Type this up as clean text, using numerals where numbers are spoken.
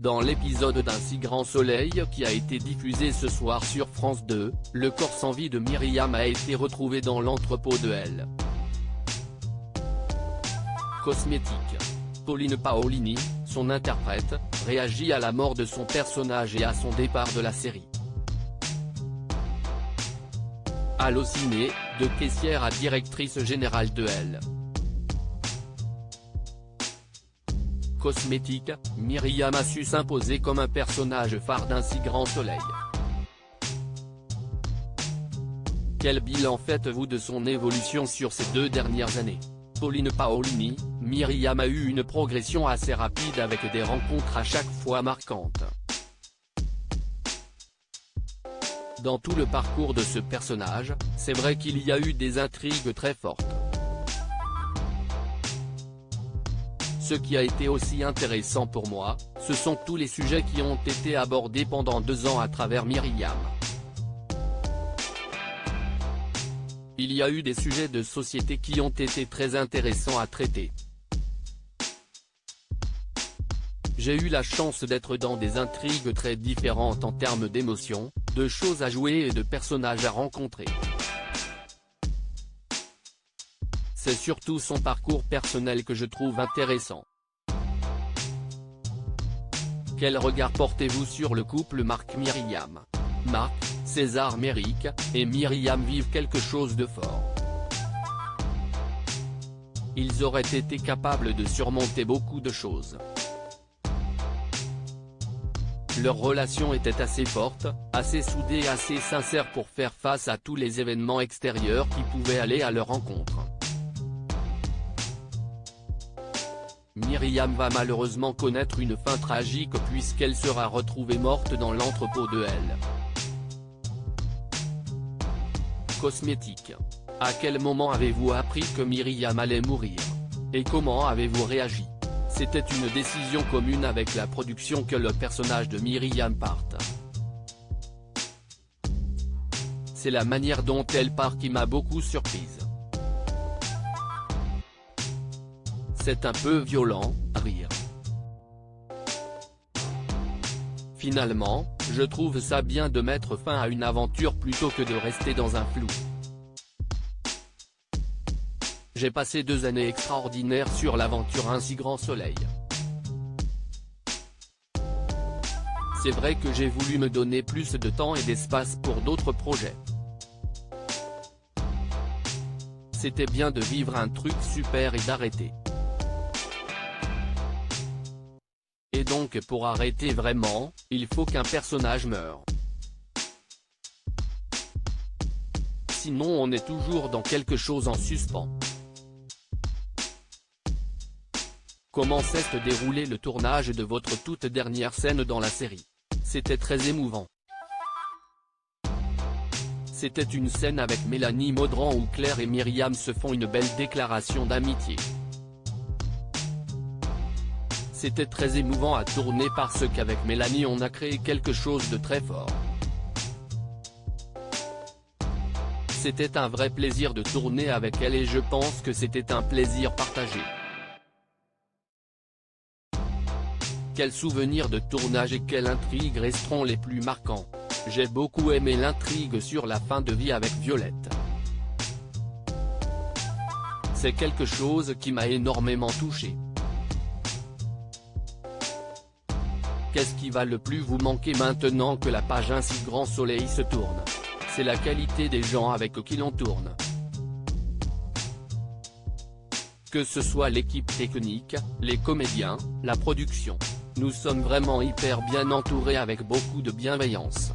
Dans l'épisode d'Un si grand soleil qui a été diffusé ce soir sur France 2, le corps sans vie de Myriam a été retrouvé dans l'entrepôt de Elle. Cosmétique. Pauline Paolini, son interprète, réagit à la mort de son personnage et à son départ de la série. Allociné, de caissière à directrice générale de Elle. Cosmétique, Myriam a su s'imposer comme un personnage phare d'Un si grand soleil. Quel bilan faites-vous de son évolution sur ces 2 dernières années? Pauline Paolini, Myriam a eu une progression assez rapide avec des rencontres à chaque fois marquantes. Dans tout le parcours de ce personnage, c'est vrai qu'il y a eu des intrigues très fortes. Ce qui a été aussi intéressant pour moi, ce sont tous les sujets qui ont été abordés pendant 2 ans à travers Myriam. Il y a eu des sujets de société qui ont été très intéressants à traiter. J'ai eu la chance d'être dans des intrigues très différentes en termes d'émotions, de choses à jouer et de personnages à rencontrer. C'est surtout son parcours personnel que je trouve intéressant. Quel regard portez-vous sur le couple Marc-Myriam? Marc, César Méric, et Myriam vivent quelque chose de fort. Ils auraient été capables de surmonter beaucoup de choses. Leur relation était assez forte, assez soudée et assez sincère pour faire face à tous les événements extérieurs qui pouvaient aller à leur rencontre. Myriam va malheureusement connaître une fin tragique puisqu'elle sera retrouvée morte dans l'entrepôt de Elle. Cosmétique. À quel moment avez-vous appris que Myriam allait mourir? Et comment avez-vous réagi? C'était une décision commune avec la production que le personnage de Myriam parte. C'est la manière dont elle part qui m'a beaucoup surprise. C'est un peu violent, rire. Finalement, je trouve ça bien de mettre fin à une aventure plutôt que de rester dans un flou. J'ai passé 2 années extraordinaires sur l'aventure Un si grand soleil. C'est vrai que j'ai voulu me donner plus de temps et d'espace pour d'autres projets. C'était bien de vivre un truc super et d'arrêter. Et donc pour arrêter vraiment, il faut qu'un personnage meure. Sinon on est toujours dans quelque chose en suspens. Comment s'est déroulé le tournage de votre toute dernière scène dans la série? C'était très émouvant. C'était une scène avec Mélanie Maudran où Claire et Myriam se font une belle déclaration d'amitié. C'était très émouvant à tourner parce qu'avec Mélanie on a créé quelque chose de très fort. C'était un vrai plaisir de tourner avec elle et je pense que c'était un plaisir partagé. Quels souvenirs de tournage et quelles intrigues resteront les plus marquants? J'ai beaucoup aimé l'intrigue sur la fin de vie avec Violette. C'est quelque chose qui m'a énormément touché. Qu'est-ce qui va le plus vous manquer maintenant que la page Un si grand soleil se tourne? C'est la qualité des gens avec qui l'on tourne. Que ce soit l'équipe technique, les comédiens, la production. Nous sommes vraiment hyper bien entourés avec beaucoup de bienveillance.